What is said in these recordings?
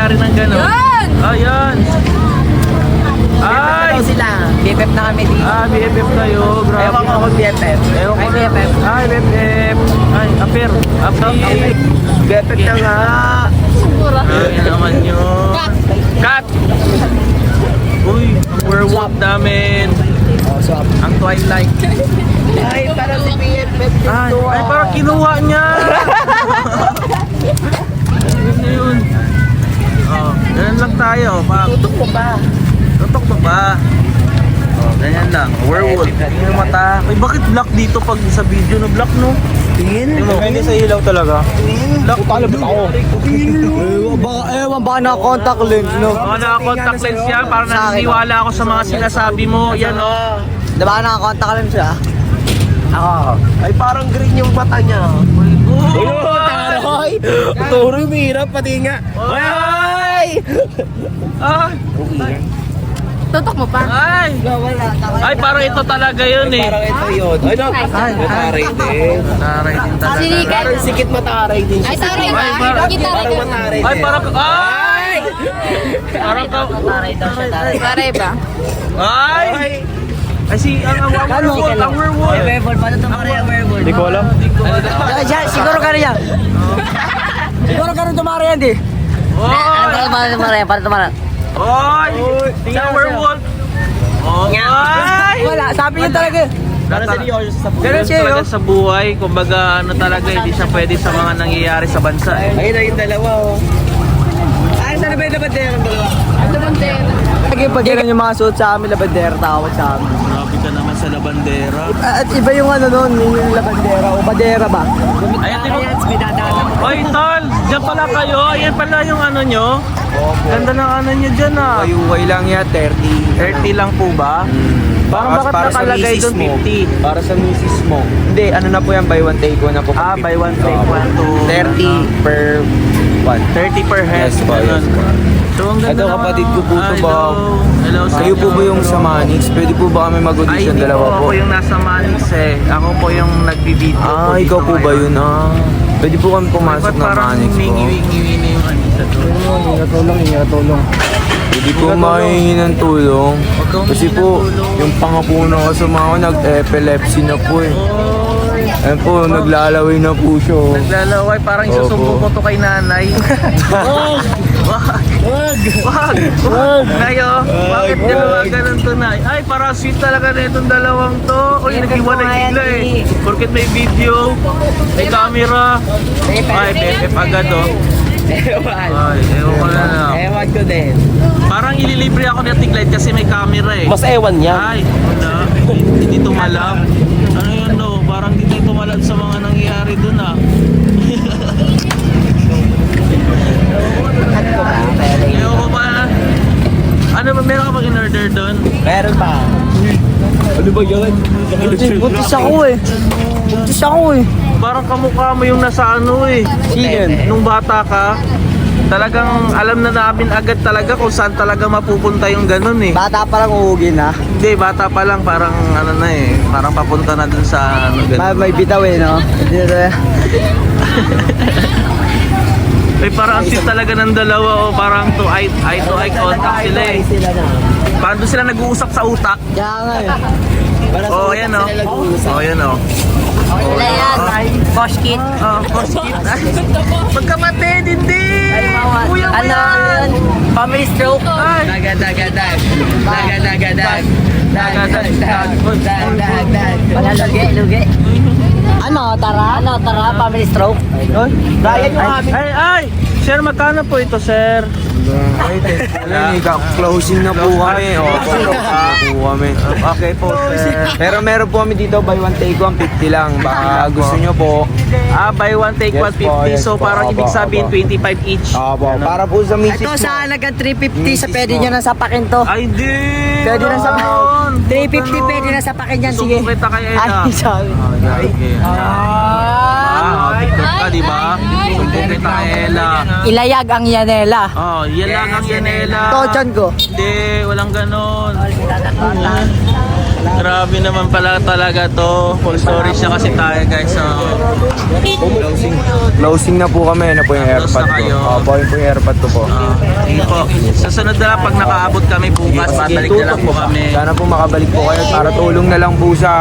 nangyari ng gano'n? Yan! Ayan. Ay! sila. BFF na kami dito. BFF kayo. Grabe. Ewan ko kung BFF. Ewan ko. Ay, BFF. Ay, BFF. Ay, apir. Apir. BFF na nga. Sigura. Ay, naman yun. Cut! Uy, ang werewolf namin. Ang Twilight. Ay, parang si BFF Ay, ay parang kinuha niya. Ayun na yun. Oh, ganyan lang tayo. Tutok mo ba? Tutok mo ba? Oh, ganyan lang. Werewolf. Yung mata. Ay, bakit black dito pag sa video na black, no? Tingin. Hindi sa ilaw talaga. Black. Palabot ako. Ewan baka naka-contact lens, no? Oh, naka-contact lens yan. Parang naniniwala ako sa mga sinasabi mo. Yan, oh. Diba naka-contact lens siya? Ako. Ay, parang green yung mata niya. Ay! Turo yung hirap, pati nga. Ay! Ay! Tutok mo pa. Ay! Ay, parang ito talaga yun eh. Parang ito yun. Ay, no. Mataray din. Naray din talaga. Sinigan. Parang sikit mataray din siya. Ay, taray ba? Ay, parang- Kita Parang rin. mataray Ay, din. parang... Ay! Parang ka... Mataray daw siya. Taray ba? Ay! Ay, si... Ang werewolf. Ang werewolf. Werewolf. Paano tumari ang werewolf? Hindi ko alam. Siguro ka rin yan. Siguro ka rin tumari yan, di. Oy! Paano tumari? Paano tumari? Oy! Tingnan ang werewolf. Ay! Wala, sabi niya talaga. Para sa Ganun Ganun siya, talaga oh. sa buhay. Kumbaga, ano talaga, hindi siya pwede sa mga nangyayari sa bansa. Ayun na yung dalawa, oh. Ay, saan ba yung labandera ng dalawa? Ano bang din? Lagi pag ganun yung mga suot sa amin, labandera, tawag sa amin. Grabe ka naman sa labandera. At iba yung ano nun, yung labandera, o badera ba? Ayan, di ba? may dadaan. Oy, tol! Diyan pala kayo. Ayan pala yung ano nyo. Ganda ng ano nyo dyan ah. Ayuway lang yan, 30. 30 lang po ba? Parang bakit Para sa nakalagay misis doon mo. 50? Para sa misis mo. Hindi, ano na po yan, buy one take one na po. Ah, buy one take one to 30 per one. 30 per head. Yes po, yes po. So, ang ganda Ito, naman. kapatid ko po to, Hello. Bob. Hello sa Kayo po inyo. ba yung sa Manix? Pwede po ba kami Ay, mag-audition hindi dalawa po po? ako yung nasa Manix eh. Ako po yung nagbibideo Ah, dito ikaw po ba ngayon. yun? Ah, pwede po kami pumasok Ba't ng parang Manix po. humingi-ngiwi na yung anisa doon? Pwede po mahihingi ng tulong. Huwag kang Kasi humingi ng po, tulong. yung pangapuno ko sa mga nag-epilepsy na po eh. Oy! Ayun po, naglalaway na po siya. oh. Naglalaway, parang Opo. isusumbong ko to kay nanay. Wag! Wag! Wag! Nayo, bakit ginawa ganun to, nay? Ay, parang sweet talaga na itong dalawang to. Uy, nag-iwanay bigla eh. Porket may video, may camera. Ay, BFF agad oh. Ay, ewan ko na lang. Ewan ko din. Parang ililibre ako ng tiglite kasi may camera eh. Mas ewan niya. Ay, wala. Hindi tumalab. Ano yun no? Parang hindi tumalab sa mga nangyayari dun ah. Ewan ko ba? Ano ba? Meron ka bang in-order dun? Meron pa. Ano ba yun? Buntis ako eh. Buntis ako eh. Parang kamukha mo yung nasa ano eh. Sino? Nung bata ka, talagang alam na namin agad talaga kung saan talaga mapupunta yung ganun eh. Bata pa lang uugin, ha? Hindi, bata pa lang parang ano na eh. Parang papunta na dun sa ano ganun. May bitaw eh, no? Ay, parang ang sweet talaga ng dalawa o parang to eye to eye contact sila eh. Sila na. Paano sila nag-uusap sa utak? Kaya nga eh. Oh, ayan oh. Oh, ayan oh. Wala yan. Posh kit. Oh, post-it. Magkamatid, hindi! Kuya mo Ano yan! yun? Family stroke. Ay! Dagadagadag. Dagadagadag. Dagadagadag. Lugi. Ano, tara? Ano, tara? Family stroke? Brian yung amin. Ay, ay! Sir, magkano po ito, sir? Ayun, closing na po kami. Opo, po kami. Okay po, sir. Pero meron po kami dito, buy one take one, 50 lang. Baka gusto nyo po. Ah, buy one, take Yes one, po, 50. yes So, po, parang opo, ibig sabihin, opo. 25 each. Opo, para po sa misis Ito mo. sa halagang 350 sa Misis pwede mo. nyo na sapakin to. Ay, di! Pwede na sa Ganon! 350 pwede na sapakin yan, sige. Sumbong kita kay Ella. Ay, sorry. Ah, TikTok ka, di ba? Sumbong kita kay Ella. Ilayag ang yanela. Oh, yan lang ang yanela. Tochan ko. Hindi, walang ganon. Grabe naman pala talaga to. Full story siya kasi tayo guys. So, Closing na po kami. Ano po yung Close airpod na kayo. ko? Opo, yun po yung airpod ko po. sige po. Sa sunod na lang, pag nakaabot kami bukas, babalik na lang po kami. Sana po makabalik po kayo para tulong na lang po sa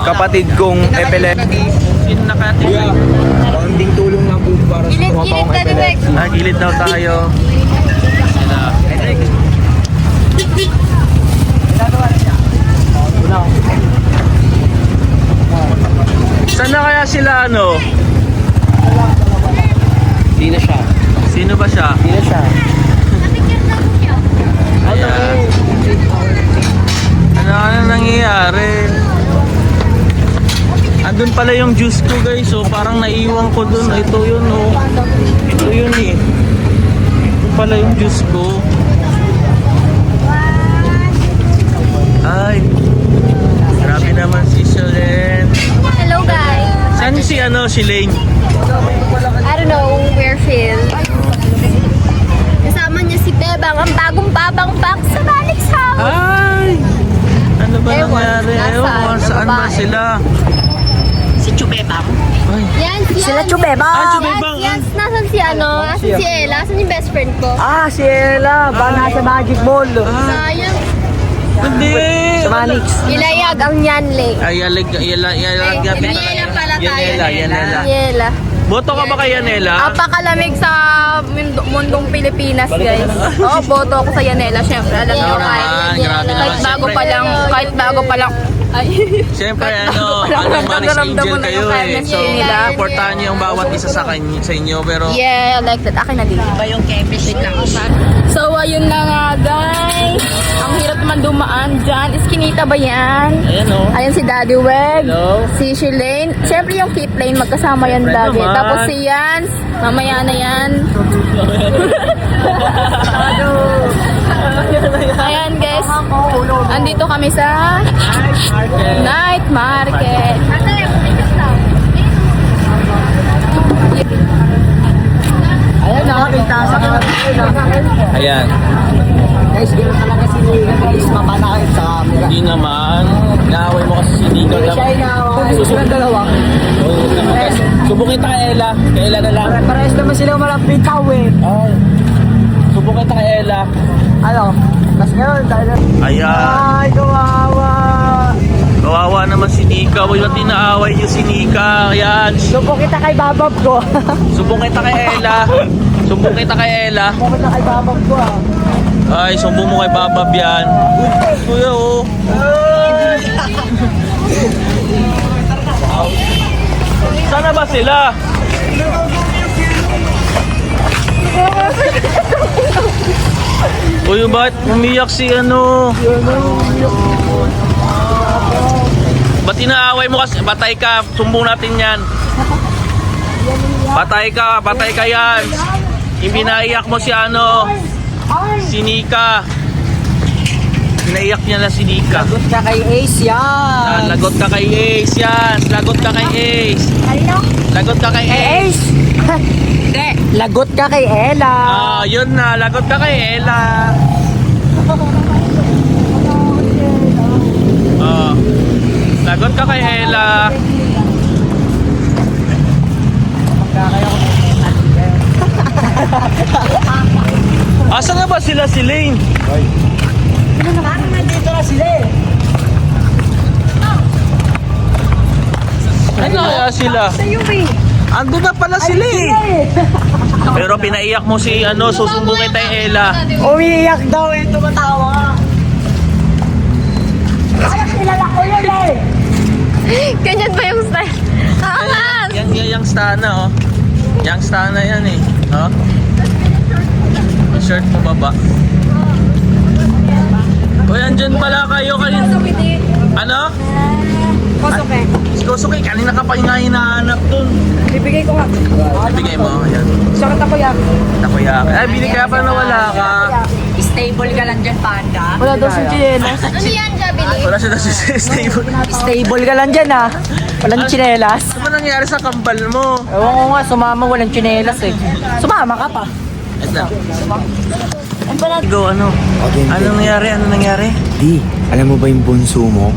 kapatid kong epilepsy. Sino nakatid? Kaunting tulong lang po para sa mga Gilid-gilid pang ka, Direk. epilepsy. Gilid daw tayo. Sila. Saan na kaya sila ano? Hindi na siya. Sino ba siya? Hindi na siya. Ayan. Ano nangyayari? Andun pala yung juice ko guys, so parang naiwan ko dun. Ito yun oh. Ito yun eh. Ito pala yung juice ko. Ay. Grabe naman si Solen. Hello guys. Saan si ano, si Lane? I don't know where she is. Kasama niya si Bebang, ang bagong babang bak sa Alex house. Ay! Ano ba Ewan, nangyari? Ewan, nasaan? saan ba Babae. sila? Si Chubebang. Ay. Yan, Sila yan. Chubebang. Ah, Chubebang. Yan, nasan si ano? Nasan si Ella? Nasan yung best friend ko? Ah, si Ella. Ba nasa Magic Mall. Sayang. Hindi! Sa Manix. Ilayag ang Yanle. Ay, yalag Yanela pala tayo. Yanela. Yela. Boto ka ba kay Yanela? Apakalamig sa mundong Pilipinas, guys. Oo, boto ako sa Yanela, syempre. Alam niyo, naman, grabe kahit naman, bago syempre. pa lang, ay, Siyempre, Kahit ano, bago pa lang, managed nararamdaman angel mo na kayo yung eh. kindness So, nila. supportahan niyo yung bawat isa sa inyo, pero... yeah, I like that. Akin na din. Iba yung chemistry lang. So, ayun na nga, guys. Ang hirap naman dumaan dyan. Iskinita ba yan? Ayan o. Ayan si Daddy Weg, Hello. si Shilane. Siyempre yung Kit Lane, magkasama yan Siyempre lagi. naman. Tapos si Yans, mamaya na yan. Ayan guys, andito kami sa night market. Ayan, nakakita sa Ayan. Guys, hindi na talaga si guys, mapanakit sa camera. Hindi naman. Naaway mo kasi si Nico. Siya ay naaway. Susunod dalawa. Subukin kita kay Ella. Kay Ella na lang. Parehas naman sila malapit tao eh. Ay. Subukin kita kay Ella. Ano? Tapos ngayon, dahil Ayan. ay, kawawa. Kawawa naman si Nika. Huwag natin inaaway niyo si Nika. Ayan. Subo kita kay babab ko. Sumbong kita kay Ella. Sumbong kita kay Ella. Subo kita kay babab ko ah. Ay, sumbong mo kay Babab yan. Kuya, oh. Sana ba sila? Uy, ba't umiyak si ano? Ba't inaaway mo kasi? Patay ka, sumbong natin yan. Patay ka yan. Impinaiyak mo si ano, si Nika. Pinaiyak niya na si Nika. Lagot ka kay Ace yan. Lagot ka kay Ace yan. Lagot ka kay Ace. Lagot ka kay Ace. Hindi. Lagot ka kay Ella. Yun na. Lagot ka kay Ella. Lagot ka kay Ella. Asan na ba sila si Lane? Parang nandito na sila eh. Ano kaya sila? Ando na pala sila eh. Pero pinaiyak mo si ano, susumbungin tayo Ella. Umiiyak daw eh, tumatawa. Ay, kilala ko yun eh. Ganyan ba yung style? Angas! Yang stana oh. Yang stana yan eh. Oh. Shirt mo baba. Uy, andyan pala kayo kanina. Ano? Kosoke. Kosoke, kanina ka pa nga hinahanap dun. Bibigay ko nga. Ibigay mo, ayan. Sakit ako yan. Takoyaki. Ay, bili kaya pa nawala ka. Stable ka lang dyan, panda. Wala daw si Chinelas. Ano yan, Jabili? Wala siya na si stable. Stable ka lang dyan ah. Walang tsinelas. Ano ba nangyari sa kambal mo? Ewan ko nga, sumama walang tsinelas eh. Sumama ka pa. Ito. Go, ano? Anong nangyari? Anong nangyari? Di, alam mo ba yung bunso mo?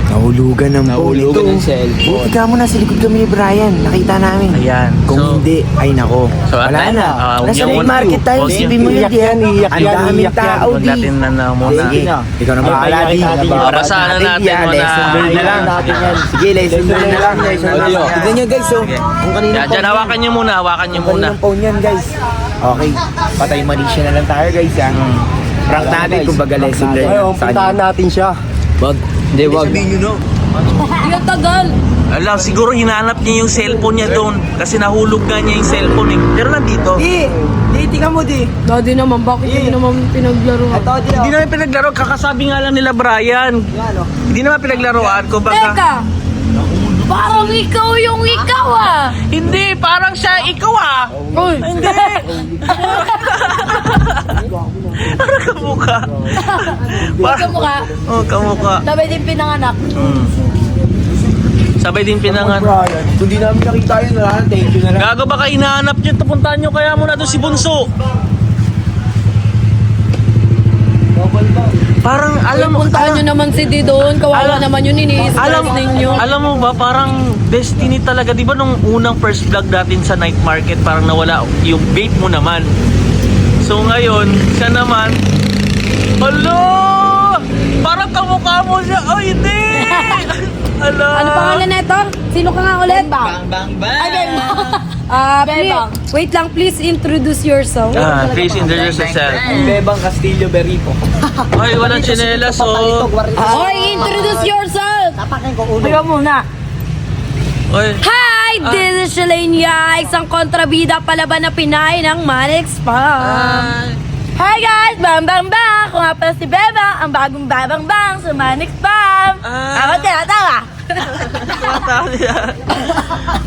Nahulugan ng phone ito. Nahulugan ng cellphone. Buti ka mo, nasa likod kami ni Brian. Nakita namin. Ayan. Kung hindi, ay nako. So, Wala at- na. huwag Nasa niya night muna- market tayo. huwag Isipin niya- mo yun, di. Ang daming tao, Huwag di. natin na muna. Sige, ikaw na bahala, di. Babasahan na natin yan. muna. Lesson learned na lang. Sige, lesson learned na lang. Lesson learned na lang. Tignan nyo, guys, oh. Sige. Kung kanina Yan, dyan, hawakan niyo muna, hawakan niyo muna. Kaninang phone yan, guys. Okay, patay Malaysia na lang tayo, guys, ha. Prank natin kung baga lesson learned. Ay, puntahan natin siya. Wag. Hindi, wag. Sabihin nyo, no? Yung tagal. Alam, siguro hinanap niya yung cellphone niya doon kasi nahulog nga niya yung cellphone eh. Pero nandito. Di, tingnan mo, di. Daddy naman, bakit hindi naman pinaglaruan? Ito, di. Hindi naman pinaglaro, kakasabi nga lang nila Brian. Hindi naman pinaglaruan, kumbaga. Teka! Parang ikaw yung ikaw ah! Hindi, parang siya, ikaw ah. Uy! Hindi. Ano kamukha? Kamukha. Oh, kamukha. Sabay din pinanganak. Sabay din pinangan. Kung di namin nakita yun, wala. Thank you na lang. Gago baka hinahanap niyo, puntahan niyo kaya muna doon si Bunso. Parang alam mo, Puntahan nyo naman si Di doon. Kawawa naman yun, ini-stress ninyo. alam mo ba, parang destiny talaga. Di ba nung unang first vlog natin sa night market, parang nawala yung bait mo naman. So ngayon, siya naman, hello! Parang kamukha mo siya. Oh, hindi! Hello! Ano pangalan na ito? Sino ka nga ulit? Bang, bang, bang. Ay, Bang. Wait lang, please introduce yourself. Please introduce yourself. Bebang Castillo Beripo. Ay, walang tsinelas, oh. Hoy, introduce yourself! Tapakin ko ulo. Ikaw muna. Oy. Hi! This is Shalane Yikes, ang kontrabida palaban na Pinay ng Manix Spam. Hi guys! Bang bang bang! Kung nga pala si Bebang, ang bagong babang bang sa Manix Spam. Ako tinatawa.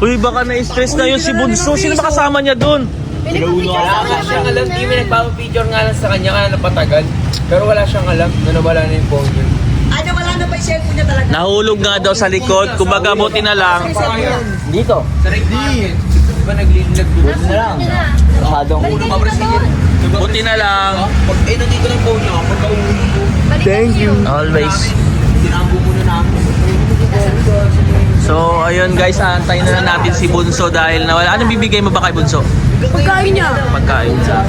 Uy, baka na-stress na yun si Bunso. Sino ba kasama niya doon? Wala siyang alam, di may nagpapapicture nga lang sa kanya kaya napatagal. Pero wala siyang alam na nawala na yung phone niya. Ano, wala na ba yung cellphone niya talaga? Nahulog nga daw sa likod. Kumbaga, buti na lang. Dito. Sa night market. Di ba nag-bukas na lang? Masyadong ulo. Buti na lang. Pag nandito ng phone niya, pagka-ulo ko. Thank you. Always. Tinambo muna namin. So, ayun guys, aantayin na lang natin si Bunso dahil nawala. Anong bibigay mo ba kay Bunso? Pagkain niya. Pagkain sa...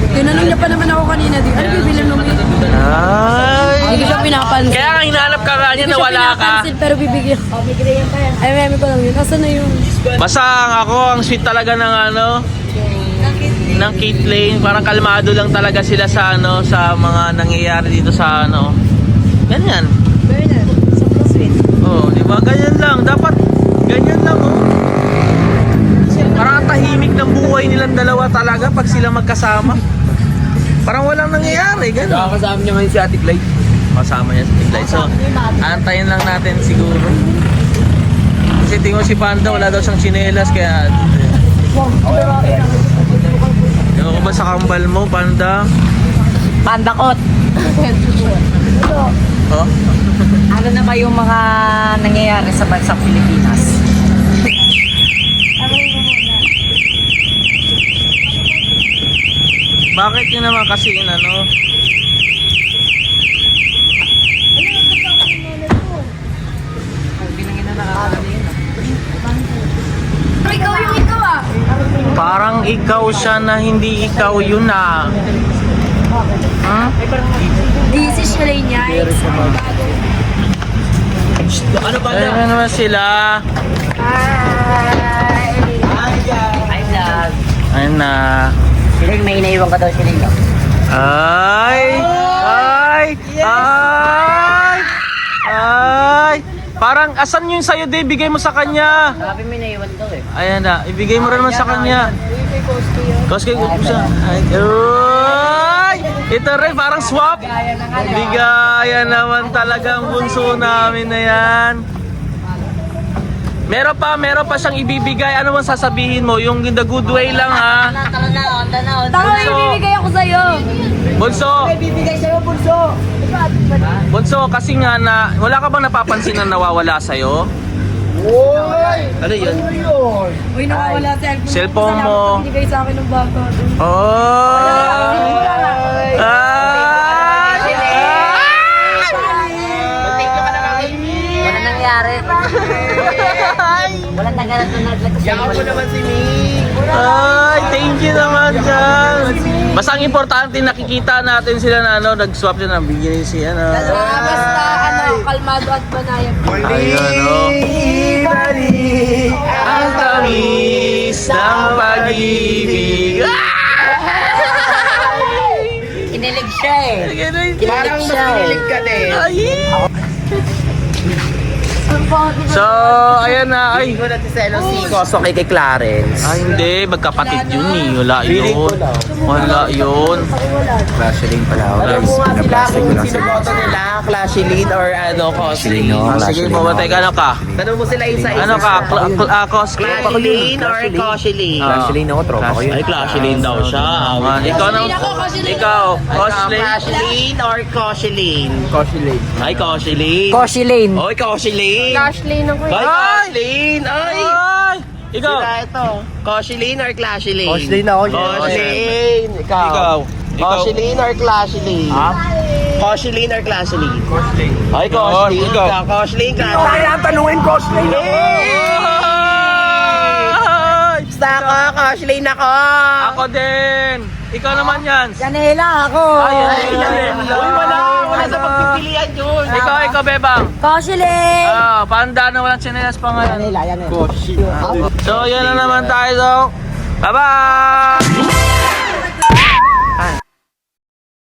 Tinanong niya pa naman ako kanina din. Ano bibili mo? Ay! Hindi ko siya pinapansin. Kaya nga hinahanap ka nga niya na wala ka. Pero bibigyan. Bibigyan pa yan. Ay, meme ko lang yun. Asan na yun? Basta ako, ang sweet talaga ng ano, ng Kate Lane. Parang kalmado lang talaga sila sa ano, sa mga nangyayari dito sa ano. Ganyan. Bernard, sobrang sweet. Oh, di ba? Ganyan lang. Dapat ganyan lang, oh. Parang ang tahimik ng buhay nilang dalawa talaga pag sila magkasama. Parang walang nangyayari, ganun. Nakakasama niya ngayon si Ate Clyde. Kasama niya sa Tiglay. So, antayin lang natin siguro. Kasi tingin ko si Panda, wala daw siyang tsinelas, kaya... Ewan ko ba sa kambal mo, Panda? Pandakot. Oh? Ano na ba yung mga nangyayari sa bansang Pilipinas? Bakit yun naman kasi ano? Pero ikaw yung ikaw ah. Parang ikaw siya na hindi ikaw yun ah. This is Shalane Yikes. Ano ba naman sila? Hi, vlog. Ayun na. Siling, may inaiwan ka daw, Siling. Ay! Ay! Ay! Ay! Parang asan yung sa'yo, Dave? Bigay mo sa kanya. Sabi mo inaiwan daw eh. Ayan na. Ibigay mo rin naman sa kanya. Koski, siya. Ay! Ito rin, parang swap. Bigayan naman talagang bunso namin na yan. Meron pa siyang ibibigay. Ano man sasabihin mo? Yung in the good way lang ha. Tama yung bibigay ako sa'yo. Bunso! Bibigay sa'yo, Bunso. Bunso, kasi nga na, wala ka bang napapansin na nawawala sa'yo? Ano yun? Uy, nawawala Cellphone mo. Salamat, binigay sa akin ng bata. Oh! Ay! Walang tagalan doon naglagas. Yawa mo naman si Ming. Ay, thank you naman dyan. Basta ang importante, nakikita natin sila na ano, nag-swap yun, nabigyan si ano. Basta kalmado at banayad. Ayun, oh. Ang tamis ng pag-ibig. Kinilig siya eh. Parang mas kinilig ka din. So, ayan na. Ay, Hindi ko natiselo si Koso kay Clarence. hindi. Magkapatid yun eh. Wala yun. Wala yun. Clashing pala ako Alam guys. mo nga sila Pinaplastик ko kung lang sila. sinoboto nila, Clashlyn or ano, Cosly. no? Sige, mamatay ka. Ano ka? Tanong mo sila isa-isa. Ano ka? Cosplay? Clashlyn or Cosly? Clashlyn ako, tropa ko yun. Ay, Clashlyn daw siya. Ikaw naman. Ikaw, Cosplay. Clashlyn or Coshlyn? Ay, Cosplay. Koshi Lane. Oy, Cosplay. Ashley na ko Ay, Coshlyn! Ay! Ay! Ikaw. Sila ito. Coshlyn or Clashlyn? Coshlyn ako. Coshlyn! Ikaw. Ikaw. Coshlyn or Clashlyn? Ha? Coshlyn or Clashlyn? Ay, Coshlyn. Ikaw. Coshlyn, Clashlyn. ang tanungin Coshlyn. Ay! Basta ako, Coshlyn ako. Ako din. Ikaw naman yan. Yanela ako. Ay, yan. Uy, wala sa pagpipilian yun. Ikaw, Bebang. Koshi Lane! Panda na walang tsinelas pa ngayon. Yanela. So, yan na naman tayo. Bye-bye!